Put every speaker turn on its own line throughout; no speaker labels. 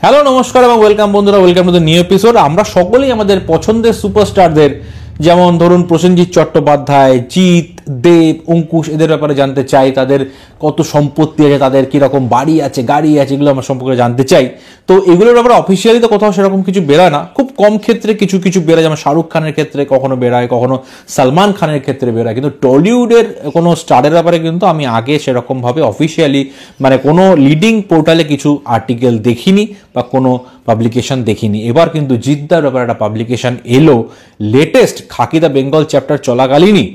Hello নমস্কার এবং welcome বন্ধুরা, welcome to the new episode. আমরা সকলেই আমাদের পছন্দের সুপারস্টারদের যেমন ধরুন প্রসেনজিৎ চট্টোপাধ্যায়, জিৎ, দেব, অঙ্কুশ এদের ব্যাপারে জানতে চাই। তাদের কত সম্পত্তি আছে, তাদের কীরকম বাড়ি আছে, গাড়ি আছে, এগুলো আমরা সম্পর্কে জানতে চাই। তো এগুলোর ব্যাপারে অফিসিয়ালি তো কোথাও সেরকম কিছু বেরোয় না, খুব কম ক্ষেত্রে কিছু কিছু বেরোয়, যেমন শাহরুখ খানের ক্ষেত্রে কখনো বেরোয়, কখনো সালমান খানের ক্ষেত্রে বেরোয়। কিন্তু টলিউডের কোনো স্টারের ব্যাপারে কিন্তু আমি আগে সেরকমভাবে অফিসিয়ালি মানে কোনো লিডিং পোর্টালে কিছু আর্টিকেল দেখিনি বা কোনো পাবলিকেশন দেখিনি। এবার কিন্তু জিদ্দার ব্যাপারে একটা পাবলিকেশন এলো latest Khakee the Bengal chapter চলাকালীনই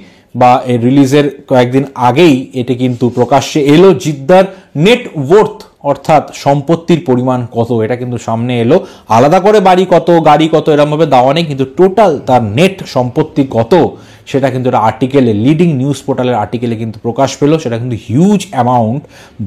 বা এর রিলিজের কয়েকদিন আগেই এটা কিন্তু প্রকাশ্যে এলো। জিদ্দার নেট ওয়ার্থ অর্থাৎ সম্পত্তির পরিমাণ কত এটা কিন্তু সামনে এলো। আলাদা করে বাড়ি কত, গাড়ি কত এরমভাবে দেওয়া নেই, কিন্তু টোটাল তার নেট সম্পত্তি কত সেটা কিন্তু একটা আর্টিকেলে, লিডিং নিউজ পোর্টালের আর্টিকেলে কিন্তু প্রকাশ পেলো। সেটা কিন্তু হিউজ অ্যামাউন্ট,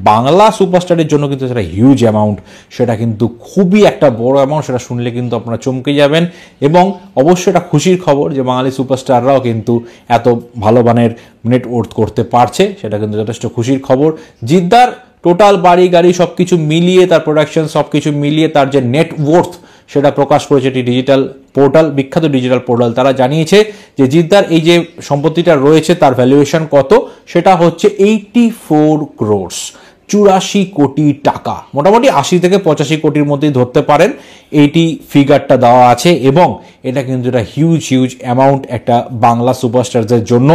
বাংলা সুপারস্টারের জন্য কিন্তু সেটা হিউজ অ্যামাউন্ট, সেটা কিন্তু খুবই একটা বড় অ্যামাউন্ট। সেটা শুনলে কিন্তু আপনারা চমকে যাবেন এবং অবশ্যই এটা খুশির খবর যে বাঙালি সুপারস্টাররাও কিন্তু এত ভালো মানের নেট ওয়ার্থ করতে পারছে, সেটা কিন্তু যথেষ্ট খুশির খবর। জিদ্দার টোটাল বাড়ি গাড়ি সব কিছু মিলিয়ে, তার প্রোডাকশন সব কিছু মিলিয়ে তার যে নেট ওয়ার্থ সেটা প্রকাশ করেছে একটি ডিজিটাল পোর্টাল, বিখ্যাত ডিজিটাল পোর্টাল। তারা জানিয়েছে যে জিদ্দার এই যে সম্পত্তিটা রয়েছে তার ভ্যালুয়েশন কত, সেটা হচ্ছে 84 crores, 84 কোটি টাকা। মোটামুটি 80 থেকে 85 কোটির মধ্যেই ধরতে পারেন এইটি ফিগারটা দেওয়া আছে। এবং এটা কিন্তু একটা হিউজ হিউজ অ্যামাউন্ট একটা বাংলা সুপারস্টারদের জন্য।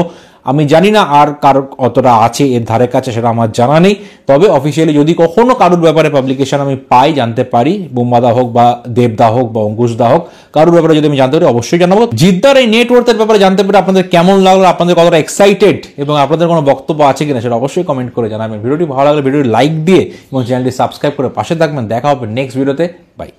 আমি জানি না আর কারো কতটা আছে এর ধারে কাছে, সেটা আমার জানা নেই। তবে অফিসিয়ালি যদি কখনো কারোর ব্যাপারে পাবলিকেশন আমি পাই, জানতে পারি, বুম্বাদা হোক বা দেবদা হোক বা অঙ্কুশদা হোক, কারোর ব্যাপারে যদি আমি জানতে পারি অবশ্যই জানাবো। জিদ্দার এই নেটওয়ার্থের ব্যাপারে জানতে পারে আপনাদের কেমন লাগলো, আপনাদের কতটা এক্সাইটেড এবং আপনাদের কোনো বক্তব্য আছে কিনা সেটা অবশ্যই কমেন্ট করে জানাবেন। ভিডিওটি ভালো লাগলে ভিডিওটি লাইক দিয়ে এবং চ্যানেলটি সাবস্ক্রাইব করে পাশে থাকবেন। দেখা হবে নেক্সট ভিডিওতে। বাই।